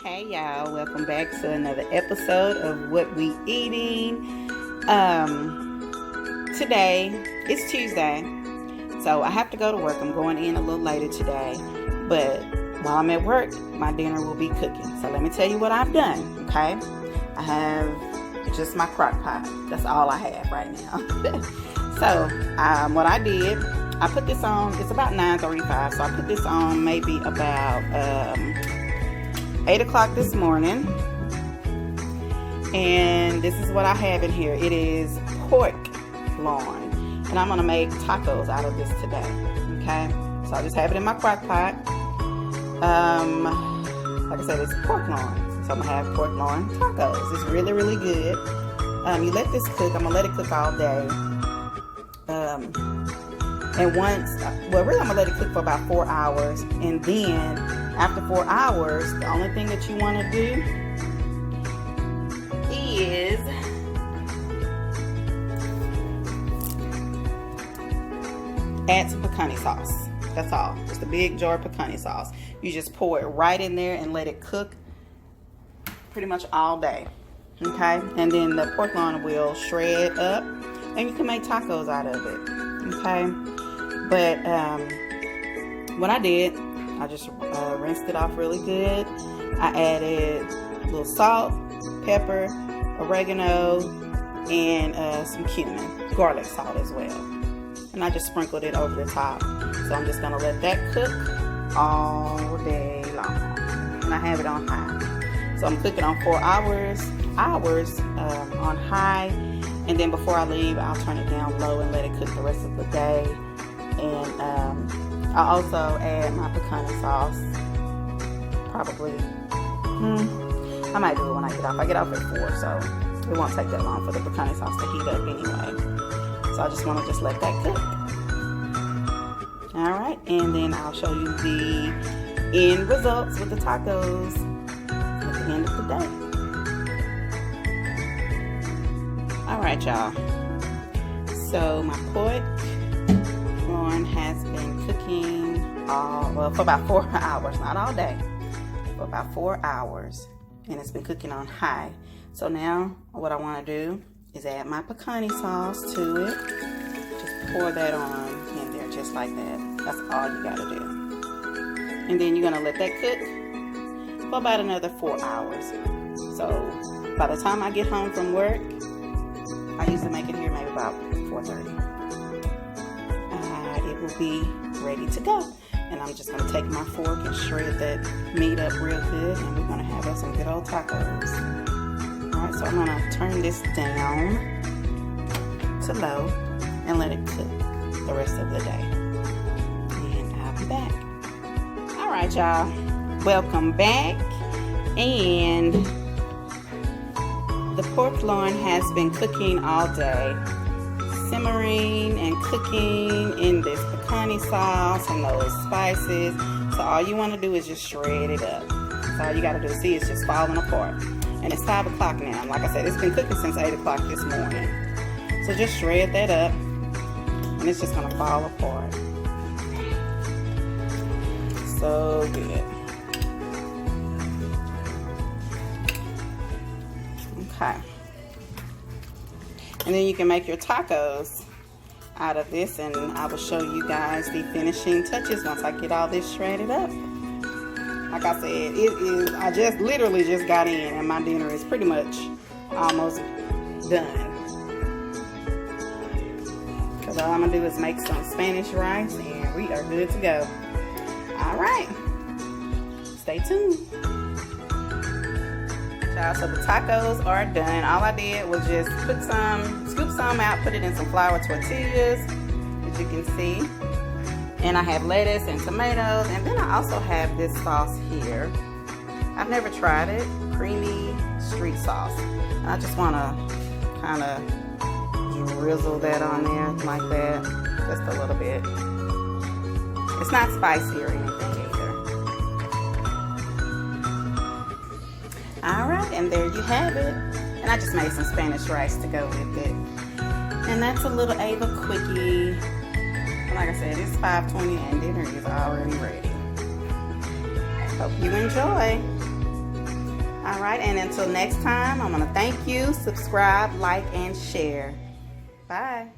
Hey y'all, welcome back to another episode of What We Eating. Today it's Tuesday, so I have to go to work. I'm going in a little later today, but while I'm at work, my dinner will be cooking. So let me tell you what I've done, okay? I have just my crock pot. That's all I have right now. So what I did, I put this on, it's about 9:35, so I put this on maybe about 8 o'clock this morning, and this is what I have in here. It is pork loin, and I'm gonna make tacos out of this today. Okay, so I just have it in my crock pot. Like I said, it's pork loin, so I'm gonna have pork loin tacos. It's really, really good. You let this cook. I'm gonna let it cook all day. And once, well, really, I'm gonna let it cook for about 4 hours, and then after 4 hours, the only thing that you want to do is add some picante sauce. That's all. Just a big jar of picante sauce. You just pour it right in there and let it cook pretty much all day. Okay, and then the pork loin will shred up, and you can make tacos out of it. Okay, but what I did, I just rinsed it off really good. I added a little salt, pepper, oregano, and some cumin, garlic salt as well. And I just sprinkled it over the top. So I'm just gonna let that cook all day long. And I have it on high. So I'm cooking on 4 hours on high. And then before I leave, I'll turn it down low and let it cook the rest of the day. And I also add my picante sauce. Probably, I might do it when I get off. I get off at 4, so it won't take that long for the picante sauce to heat up anyway. So I just want to just let that cook. All right, and then I'll show you the end results with the tacos at the end of the day. All right, y'all. So my pork loin has been cooking for about 4 hours, not all day, for about 4 hours, and it's been cooking on high. So now what I want to do is add my picante sauce to it. Just pour that on in there just like that. That's all you gotta do. And then you're gonna let that cook for about another 4 hours. So by the time I get home from work, I usually make it here maybe about 4:30. It will be ready to go. And I'm just gonna take my fork and shred that meat up real good, and we're gonna have us some good old tacos. All right, so I'm gonna turn this down to low and let it cook the rest of the day. And I'll be back. All right, y'all, welcome back. And the pork loin has been cooking all day, simmering and cooking in this picante sauce and those spices. So all you want to do is just shred it up. That's all you got to do. See, it's just falling apart. And it's 5 o'clock now. Like I said, it's been cooking since 8 o'clock this morning. So just shred that up, and it's just going to fall apart. So good. Okay. And then you can make your tacos out of this, and I will show you guys the finishing touches once I get all this shredded up. Like I said, it is, I just literally just got in, and my dinner is pretty much almost done. Because all I'm going to do is make some Spanish rice, and we are good to go. All right. Stay tuned. So the tacos are done. All I did was just scoop some out, put it in some flour tortillas, as you can see. And I have lettuce and tomatoes, and then I also have this sauce here. I've never tried it, creamy street sauce. And I just want to kind of drizzle that on there like that, just a little bit. It's not spicy or anything either. All right, and there you have it. And I just made some Spanish rice to go with it. And that's a little Ava quickie. And like I said, it's 5:20 and dinner is already ready. Hope you enjoy. right, and until next time, I'm going to thank you, subscribe, like, and share. Bye.